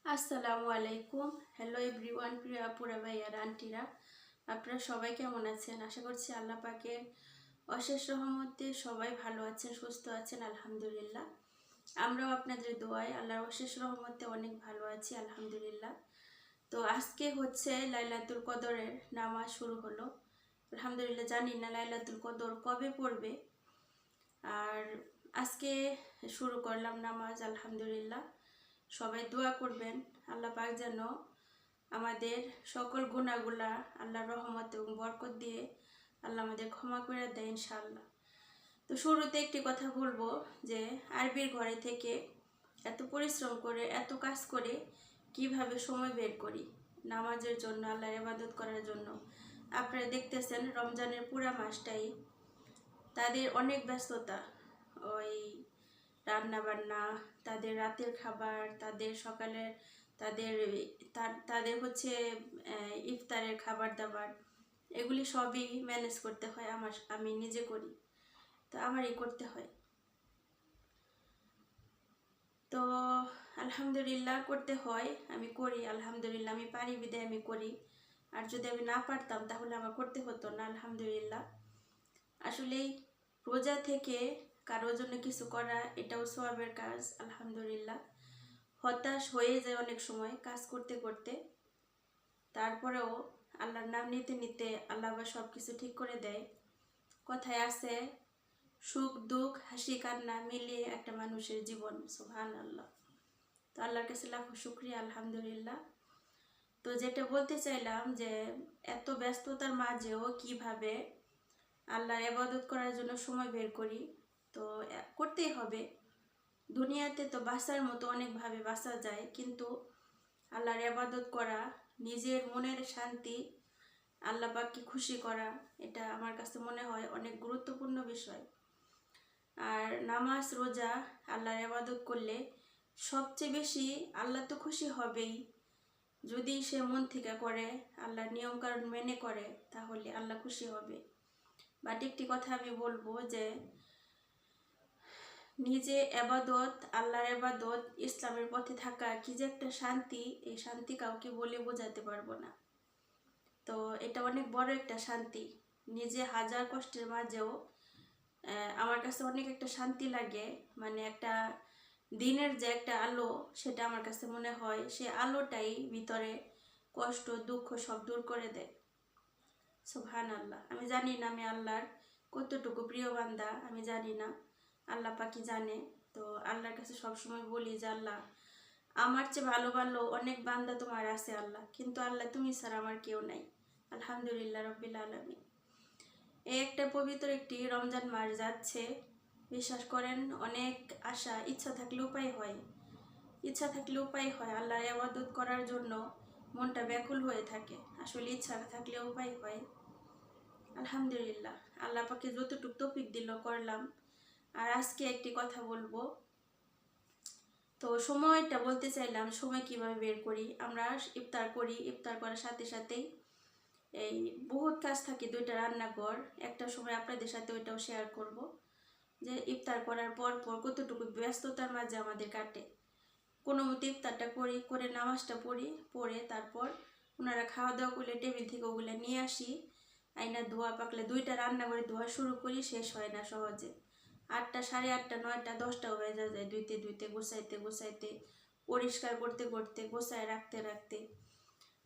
আসসালামু আলাইকুম। Hello everyone, প্রিয় আপুরা ভাইয়ার আন্টিরা, আপনারা সবাই কেমন আছেন? আশা করছি আল্লাহ পাকের অশেষ রহমতে সবাই ভালো আছেন, সুস্থ আছেন, আলহামদুলিল্লাহ। আমরাও আপনাদের দোয়ায় আল্লাহর অশেষ রহমতে অনেক ভালো আছি, আলহামদুলিল্লাহ। তো আজকে হচ্ছে লাইলাতুল কদরের নামাজ শুরু হলো। আলহামদুলিল্লাহ, জানি না লাইলাতুল কদর কবে পড়বে। আর আজকে শুরু করলাম নামাজ, আলহামদুলিল্লাহ। সবাই দোয়া করবেন আল্লাহ পাক যেন আমাদের সকল গুনাহগুলা আল্লাহর রহমত এবং বরকত দিয়ে আল্লাহ আমাদের ক্ষমা করে দেয় ইনশাআল্লাহ। তো শুরুতে একটি কথা বলবো যে আরবির ঘরে থেকে এত পরিশ্রম করে এত কাজ করে কিভাবে সময় বের করি নামাজের জন্য, আল্লাহর ইবাদত করার জন্য। আপনারা দেখতেছেন রমজানের পুরা মাসটাই তাদের অনেক ব্যস্ততা, ওই রান্না বান্না, তাদের রাতের খাবার, তাদের সকালের, তাদের তাদের হচ্ছে ইফতারের খাবার দাবার, এগুলি সবই ম্যানেজ করতে হয়। আমি নিজে করি, তো আমারই করতে হয়। তো আলহামদুলিল্লাহ করতে হয়, আমি করি, আলহামদুলিল্লাহ আমি পারি বিদায় আমি করি। আর যদি আমি না পারতাম তাহলে আমার করতে হতো না, আলহামদুলিল্লাহ। আসলেই রোজা থেকে কারোর জন্য কিছু করা এটাও সওয়াবের কাজ, আলহামদুলিল্লাহ। হতাশ হয়ে যায় অনেক সময় কাজ করতে করতে, তারপরেও আল্লাহর নাম নিতে নিতে আল্লাহ আবার সব কিছু ঠিক করে দেয়। কথায় আছে, সুখ দুঃখ হাসি কান্না মিলিয়ে একটা মানুষের জীবন, সুবহানাল্লাহ। তো আল্লাহর কাছে লাখো শুকরিয়া, আলহামদুলিল্লাহ। তো যেটা বলতে চাইলাম যে এত ব্যস্ততার মাঝেও কিভাবে আল্লাহর ইবাদত করার জন্য সময় বের করি। তো করতেই হবে। দুনিয়াতে তো বাঁচার মতো অনেকভাবে বাঁচা যায়, কিন্তু আল্লাহর ইবাদত করা, নিজের মনের শান্তি, আল্লাহ পাককে খুশি করা, এটা আমার কাছে মনে হয় অনেক গুরুত্বপূর্ণ বিষয়। আর নামাজ রোজা আল্লাহর ইবাদত করলে সবচেয়ে বেশি আল্লাহ তো খুশি হবেই। যদি সে মন থেকে করে, আল্লাহর নিয়মকানুন মেনে করে, তাহলে আল্লাহ খুশি হবে। বাট একটি কথা আমি বলবো যে নিজে এবাদত, আল্লাহর এবাদত, ইসলামের পথে থাকা কি যে একটা শান্তি, এই শান্তি কাউকে বলে বোঝাতে পারবো না। তো এটা অনেক বড় একটা শান্তি। নিজে হাজার কষ্টের মাঝেও আমার কাছে অনেক একটা শান্তি লাগে। মানে একটা দিনের যে একটা আলো, সেটা আমার কাছে মনে হয় সে আলোটাই ভিতরে কষ্ট দুঃখ সব দূর করে দেয়। সুবহানাল্লাহ। আমি জানি না আমি আল্লাহর কতটুকু প্রিয় বান্দা, আমি জানি না, আল্লাহ পাকি জানে। তো আল্লাহর কাছে সবসময় বলি যে আল্লাহ, আমার চেয়ে ভালো ভালো অনেক বান্দা তোমার আছে আল্লাহ, কিন্তু আল্লাহ তুমি ছাড়া আমার কেউ নাই। আলহামদুলিল্লাহ রব্বিল আলামিন। এই একটা পবিত্র একটি রমজান মাস যাচ্ছে, বিশ্বাস করেন অনেক আশা, ইচ্ছা থাকলে উপায় হয়, ইচ্ছা থাকলে উপায় হয়। আল্লাহর ইবাদত করার জন্য মনটা ব্যাকুল হয়ে থাকে, আসলে ইচ্ছা থাকলে উপায় হয়। আলহামদুলিল্লাহ, আল্লাহ পাকে যতটুকু তৌফিক দিল করলাম। আর আজকে একটি কথা বলবো। তো সময়টা বলতে চাইলাম, সময় কিভাবে বের করি। আমরা ইফতার করি, ইফতার করার সাথে সাথেই এই বহুত কাজ থাকে, দুইটা রান্নাঘর, একটা সময় আপনাদের সাথে ওইটাও শেয়ার করব যে ইফতার করার পর পর কতটুকু ব্যস্ততার মাঝে আমাদের কাটে। কোনো মতো ইফতারটা করি, করে নামাজটা পড়ি, পড়ে তারপর ওনারা খাওয়া দাওয়া করলে টেবিল থেকে ওগুলো নিয়ে আসি, আইনা ধোয়া পাকলে দুইটা রান্না করে ধোয়া শুরু করি, শেষ হয় না সহজে। 8টা, 8:30, 9টা, 10টাও বেজে যায় ধুইতে ধুইতে, গুছাইতে গুছাইতে, পরিষ্কার করতে করতে, গোছায় রাখতে রাখতে।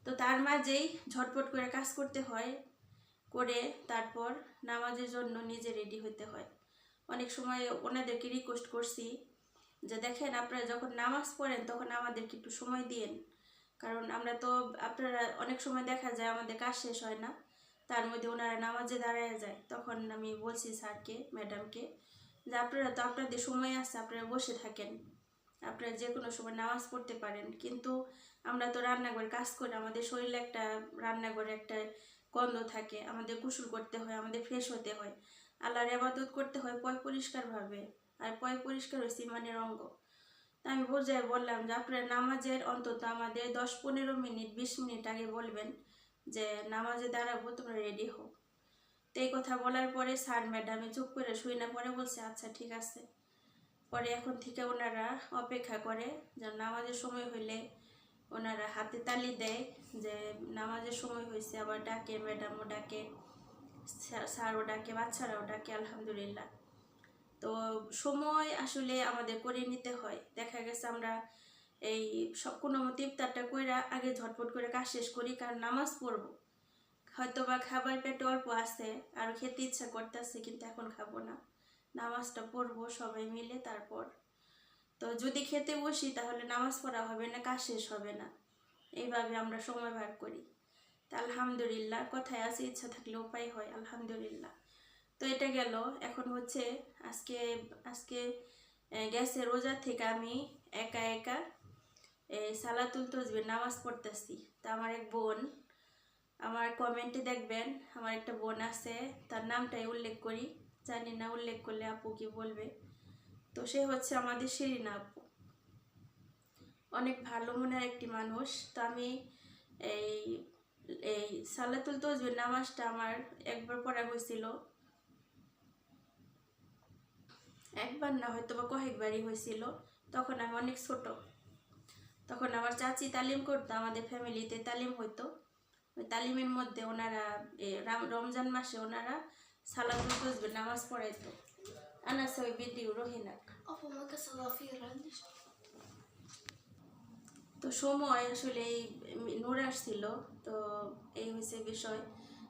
তো তার মাঝেই ঝটপট করে কাজ করতে হয়, করে তারপর নামাজের জন্য নিজে রেডি হতে হয়। অনেক সময় ওনাদেরকে রিকোয়েস্ট করছি যে দেখেন, আপনারা যখন নামাজ পড়েন তখন আমাদেরকে একটু সময় দিয়েন, কারণ আমরা তো, আপনারা অনেক সময় দেখা যায় আমাদের কাজ শেষ হয় না, তার মধ্যে ওনারা নামাজে দাঁড়ায় যায়। তখন আমি বলছি স্যারকে, ম্যাডামকে, যে আপনারা তো, আপনাদের সময় আছে, আপনারা বসে থাকেন, আপনারা যে কোনো সময় নামাজ পড়তে পারেন, কিন্তু আমরা তো রান্নাঘরে কাজ করি, আমাদের শরীরে একটা, রান্নাঘরে একটা গন্ধ থাকে, আমাদের গোসল করতে হয়, আমাদের ফ্রেশ হতে হয়, আল্লাহর ইবাদত করতে হয় পয় পরিষ্কারভাবে। আর পয় পরিষ্কার হচ্ছে ইমানের অঙ্গ। তা আমি বোঝায় বললাম যে আপনারা নামাজের অন্তত আমাদের 10-15 মিনিট, 20 মিনিট আগে বলবেন যে নামাজে দাঁড়াবো, তোমরা রেডি হও। তো এই কথা বলার পরে স্যার ম্যাডামে চুপ করে শুই না, পরে বলছে আচ্ছা ঠিক আছে। পরে এখন থেকে ওনারা অপেক্ষা করে যে নামাজের সময় হইলে ওনারা হাতে তালি দেয় যে নামাজের সময় হয়েছে, আবার ডাকে, ম্যাডামও ডাকে, স্যারও ডাকে, বাচ্চারাও ডাকে, আলহামদুলিল্লাহ। তো সময় আসলে আমাদের করে নিতে হয়। দেখা গেছে আমরা এই সব কোনো মতো ইফতারটা কইরা আগে ঝটপট করে কাজ শেষ করি, কারণ নামাজ পড়বো, হয়তো বা খাবার পেটে অল্প আছে, আর খেতে ইচ্ছা করতেছে কিন্তু এখন খাবো না, নামাজটা পড়বো সবাই মিলে তারপর। তো যদি খেতে বসি তাহলে নামাজ পড়া হবে না, কাজ শেষ হবে না, এইভাবে আমরা সময় ভাগ করি। তা আলহামদুলিল্লাহ, কথায় আছে ইচ্ছা থাকলে উপায় হয়, আলহামদুলিল্লাহ। তো এটা গেল। এখন হচ্ছে আজকে আজকে গেছে রোজা থেকে আমি একা একা এই সালাতুল তসবিহ নামাজ পড়তেছি। তা আমার এক বোন, আমার কমেন্টে দেখবেন আমার একটা বোন আছে, তার নামটাই উল্লেখ করি, জানি না উল্লেখ করলে আপু কি বলবে। তো সে হচ্ছে আমাদের শিরিনা আপু, অনেক ভালো মনের একটি মানুষ। তো আমি এই এই সালাতুল তসবিহ নামাজটা আমার একবার পড়া হয়েছিল, একবার না হয়তো বা কয়েকবারই হয়েছিল। তখন আমি অনেক ছোট, তখন আমার চাচি তালিম করতো, আমাদের ফ্যামিলিতে তালিম হইতো। ওই তালিমের মধ্যে ওনারা রমজান মাসে ওনারা সালাতুল তসবিহ নামাজ পড়াইতো। আনাসে ওই ভিডিও রহিনাক। তো সময় আসলে এই নূর আসছিল, তো এই হয়েছে বিষয়।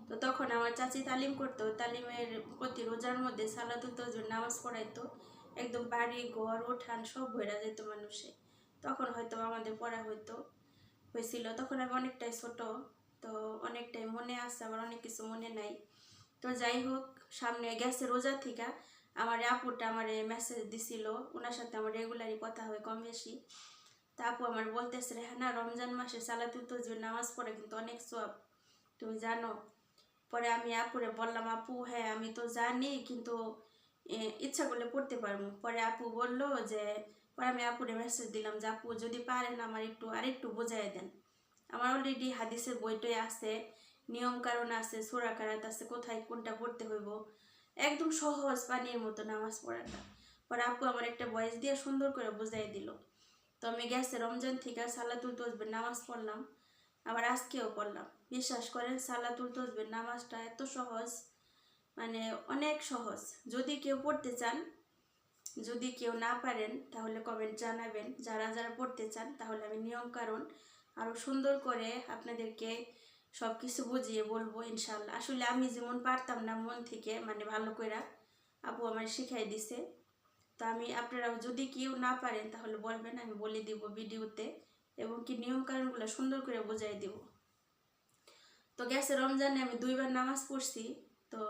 তো তখন আমার চাচি তালিম করতো, তালিমের প্রতি রোজার মধ্যে সালাতুল তসবিহ নামাজ পড়াইতো, একদম বাড়ি ঘর উঠান সব ভরা যেত মানুষে। তখন হয়তো আমাদের পড়া হয়েছিল, তখন আমি অনেকটাই ছোট, তো অনেকটাই মনে আছে, আবার অনেক কিছু মনে নাই। তো যাই হোক, সামনে গেছে রোজা থেকে আমার আপুটা আমার মেসেজ দিছিল, ওনার সাথে আমার রেগুলারই কথা হয় কম বেশি। তা আপু আমার বলতেছে, রেহানা রমজান মাসে সালাতুল তসবিহ নামাজ পড়ে কিন্তু অনেক সওয়াব, তুমি জানো? পরে আমি আপুরে বললাম, আপু হ্যাঁ আমি তো জানি, কিন্তু ইচ্ছা করলে পড়তে পারবো। পরে আপু বলল যে, পরে আমি আপুরে মেসেজ দিলাম যে আপু যদি পারেন আমার আরেকটু বোঝাই দেন। আমার অলরেডি হাদিসের বইটাই আছে, নিয়ম কারণ আছে, সূরা কারাত আছে, কোথায় কোনটা পড়তে হইব, একদম সহজ পানির মতো নামাজ পড়াটা। পরে আপু আমার একটা ভয়েস দিয়ে সুন্দর করে বুঝাই দিল। তো আমি গেছে রমজান থেকে সালাতুল তসবিহ নামাজ পড়লাম, আবার আজকেও পড়লাম। বিশ্বাস করেন সালাতুল তসবিহ নামাজটা এত সহজ, মানে অনেক সহজ। যদি কেউ পড়তে চান, যদি কেউ না পারেন তাহলে কমেন্ট জানাবেন, যারা যারা পড়তে চান, তাহলে আমি নিয়ম কারণ আরও সুন্দর করে আপনাদেরকে সব কিছু বুঝিয়ে বলবো ইনশাল্লাহ। আসলে আমি যেমন পারতাম না মন থেকে, মানে ভালো করে আপু আমার শিখাই দিছে। তো আমি আপনারাও যদি কেউ না পারেন তাহলে বলবেন, আমি বলে দিব ভিডিওতে, এবং কি নিয়ম কারণগুলো সুন্দর করে বোঝাই দিব। তো গেছে রমজানে আমি 2বার নামাজ পড়ছি, তো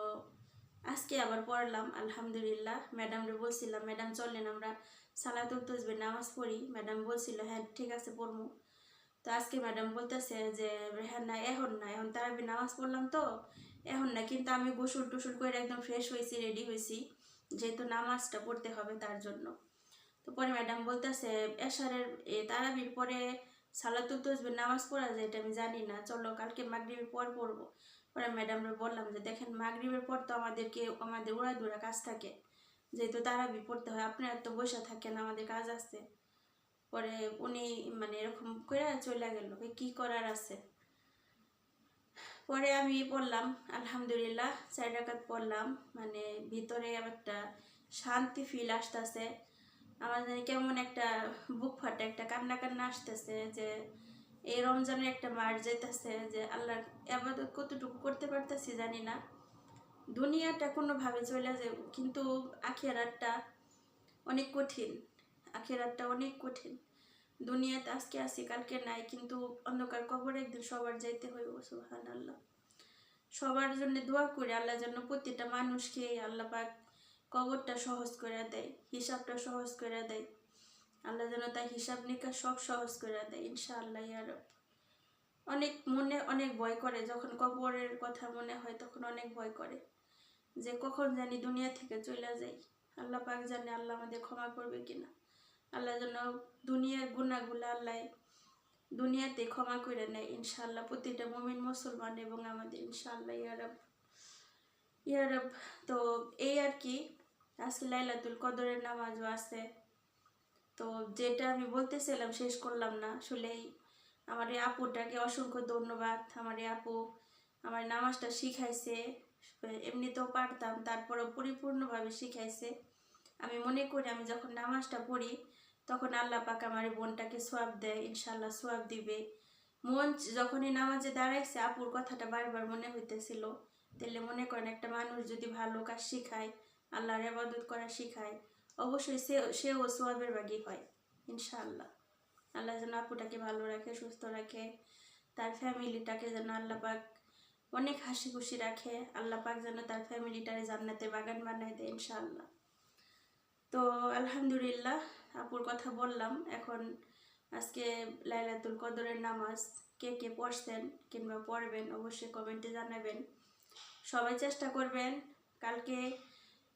আজকে আবার পড়লাম আলহামদুলিল্লাহ। ম্যাডামরে বলছিলাম, ম্যাডাম চলেন আমরা সালাতুল তসবিহ নামাজ পড়ি, ম্যাডাম বলছিল হ্যাঁ ঠিক আছে পড়বো। তো আজকে ম্যাডাম বলতেছে যে হ্যাঁ না এখন না, এখন তারাবি নামাজ পড়লাম তো এখন না, কিন্তু আমি গোসল টুসুল করে একদম ফ্রেশ হয়েছি, রেডি হয়েছি, যেহেতু নামাজটা পড়তে হবে তার জন্য। তো পরে ম্যাডাম বলতেছে এশারের তারাবির পরে সালাতুল তসবিহ নামাজ পড়া যায়, এটা আমি জানি না, চলো কালকে মাগরিবের পর পড়বো। পরে ম্যাডামরে বললাম যে দেখেন মাগরিবের পর তো আমাদের উড়াদুরা কাজ থাকে, যেহেতু তারাবি পড়তে হয়, আপনারা তো বসে থাকেন, আমাদের কাজ আছে। পরে উনি মানে এরকম করে চলে গেল, কি করার আছে। পরে আমি পড়লাম আলহামদুলিল্লাহ 4 রাকাত পড়লাম, মানে ভিতরে একটা শান্তি ফিল আসতেছে, আমার জানি কেমন একটা বুক ফাটে একটা কান্না কান্না আসতেছে, যে এই রমজানের একটা মার যেতেছে, যে আল্লাহর ইবাদত কতটুকু করতে পারতেছি জানি না, দুনিয়াটা কোনোভাবে চলে যায়, কিন্তু আখিরাতটা অনেক কঠিন, আখিরাতটা অনেক কঠিন। দুনিয়াতে আজকে আসি কালকে নাই, কিন্তু অন্ধকার কবরে একদিন সবার যাইতে হইব। সুবহানাল্লাহ। সবার জন্য দোয়া করি, আল্লাহ যেন প্রতিটা মানুষকে আল্লাহ পাক কবরটা সহজ করে দেয়, হিসাবটা সহজ করে দেয়, আল্লাহ যেন তার হিসাব নিকাশ সব সহজ করে দেয় ইনশাআল্লাহ ইয়া রব। অনেক মনে অনেক ভয় করে, যখন কবরের কথা মনে হয় তখন অনেক ভয় করে, যে কখন জানি দুনিয়া থেকে চলে যাই। আল্লাহ পাক জানে আল্লাহ আমাদের ক্ষমা করবে কিনা, আল্লাহ যেন দুনিয়ার গুনাহগুলো আল্লাহ দুনিয়াতে ক্ষমা করে নেয় ইনশাআল্লাহ, প্রতিটা মুমিন মুসলমান এবং আমাদের ইনশাআল্লাহ ইয়া রব ইয়া রব। তো এই আর কি, আজকে লাইলাতুল কদরের নামাজও আছে। তো যেটা আমি বলতেছিলাম শেষ করলাম না আসলেই, আমার এই আপুটাকে অসংখ্য ধন্যবাদ। আমার এই আপু আমার নামাজটা শিখাইছে, এমনিতেও পারতাম, তারপরেও পরিপূর্ণভাবে শিখাইছে। আমি মনে করি আমি যখন নামাজটা পড়ি তখন আল্লাহ পাক আমার এই বোনটাকে সোয়াব দেয়, ইনশাল্লাহ সোয়াব দিবে। মন যখনই নামাজে দাঁড়াইছে আপুর কথাটা বারবার মনে হইতেছিল। তাহলে মনে করেন একটা মানুষ যদি ভালো কাজ শিখায়, আল্লাহর ইবাদত করা শিখায়, অবশ্যই সেও সোয়াবের ভাগী হয় ইনশাআল্লাহ। আল্লাহ যেন আপুটাকে ভালো রাখে, সুস্থ রাখে, তার ফ্যামিলিটাকে যেন আল্লাহ পাক অনেক হাসি খুশি রাখে। আল্লাহ পাক যেন তার ফ্যামিলিটারে জান্নাতের বাগান বানায় দেয় ইনশাআল্লাহ। তো আলহামদুলিল্লাহ, আপুর কথা বললাম। এখন আজকে লাইলাতুল কদরের নামাজ কে কে পড়ছেন কিংবা পড়বেন অবশ্যই কমেন্টে জানাবেন। সবাই চেষ্টা করবেন। কালকে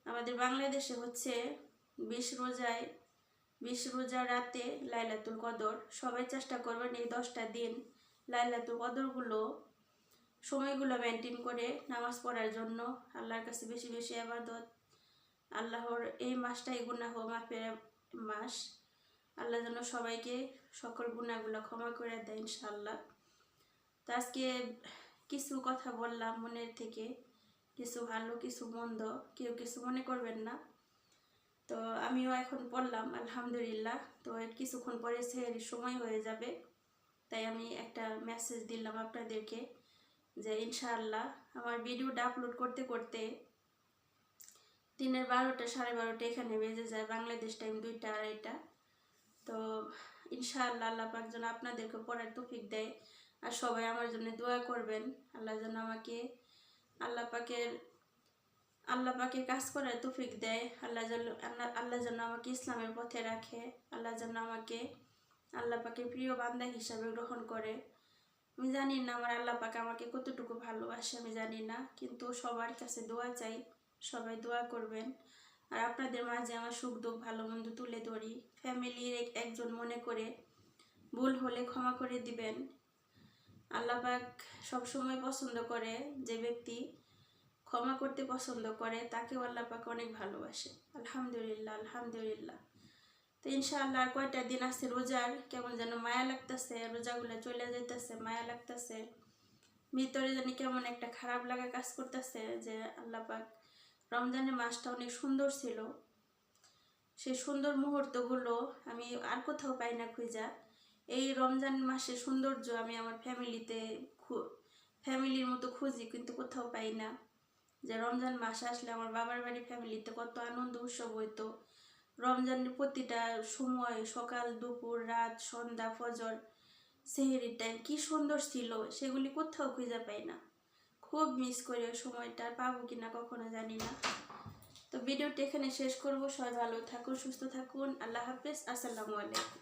আমাদের বাংলাদেশে হচ্ছে 20 রোজা রাতে লাইলাতুল কদর। সবাই চেষ্টা করবেন এই 10টা দিন লাইলাতুল কদরগুলো সময়গুলো মেনটেন করে নামাজ পড়ার জন্য। আল্লাহর কাছে বেশি বেশি ইবাদত। আল্লাহর এই মাসটাই গুনাহ মাফের মাস। আল্লাহ যেন সবাইকে সকল গুনাহগুলো ক্ষমা করে দেয় ইনশাআল্লাহ। তো আজকে কিছু কথা বললাম মনের থেকে, কিছু ভালো কিছু মন্দ, কেউ কিছু মনে করবেন না। তো আমিও এখন পড়লাম আলহামদুলিল্লাহ। তো কিছুক্ষণ পরে সেহরির সময় হয়ে যাবে, তাই আমি একটা মেসেজ দিলাম আপনাদেরকে যে ইনশাআল্লাহ আমার ভিডিওটা আপলোড করতে করতে দিনের 12টা 12:30 এখানে বেজে যায়, বাংলাদেশ টাইম 2টা 2:30। তো ইনশাআল্লাহ আল্লাহ পাক যেন আপনাদেরকে পড়ার তৌফিক দেয়। আর সবাই আমার জন্য দোয়া করবেন, আল্লাহ যেন আমাকে আল্লাহ পাকের কাজ করার তৌফিক দেয়। আল্লাহ যেন আমাকে ইসলামের পথে রাখে। আল্লাহ যেন আমাকে আল্লাহ পাকের প্রিয় বান্দা হিসাবে গ্রহণ করে। আমি জানি না আমার আল্লাহ পাক আমাকে কতটুকু ভালোবাসে, আমি জানি না, কিন্তু সবার কাছে দোয়া চাই, সবাই দোয়া করবেন। আর আপনাদের মাঝে আমার সুখ দুঃখ ভালো মন্দ তুলে ধরি, ফ্যামিলির একজন মনে করে, ভুল হলে ক্ষমা করে দিবেন। আল্লাহ পাক সবসময় পছন্দ করে যে ব্যক্তি ক্ষমা করতে পছন্দ করে, তাকেও আল্লাহ পাক অনেক ভালোবাসে। আলহামদুলিল্লাহ আলহামদুলিল্লাহ। তো ইনশাআল্লাহ আর কয়টা দিন আছে রোজার, কেমন যেন মায়া লাগতেছে, রোজাগুলো চলে যেতেছে, মায়া লাগতেছে ভিতরে, জানি কেমন একটা খারাপ লাগা কাজ করতেছে যে আল্লাহ পাক রমজানের মাসটা অনেক সুন্দর ছিল, সেই সুন্দর মুহূর্তগুলো আমি আর কোথাও পাই না খুঁজা। এই রমজান মাসের সৌন্দর্য আমি আমার ফ্যামিলির মতো খুঁজি, কিন্তু কোথাও পাই না। যে রমজান মাস আসলে আমার বাবার বাড়ি ফ্যামিলিতে কত আনন্দ উৎসব হইতো। রমজানের প্রতিটা সময়, সকাল দুপুর রাত সন্ধ্যা ফজর সেহরির টাইম কি সুন্দর ছিল, সেগুলি কোথাও খুঁজে পাই না। খুব মিস করি ওই সময়টা, পাবো কিনা কখনো জানি না। তো ভিডিওটি এখানে শেষ করব। সবাই ভালো থাকুন, সুস্থ থাকুন। আল্লাহ হাফেজ, আসসালামু আলাইকুম।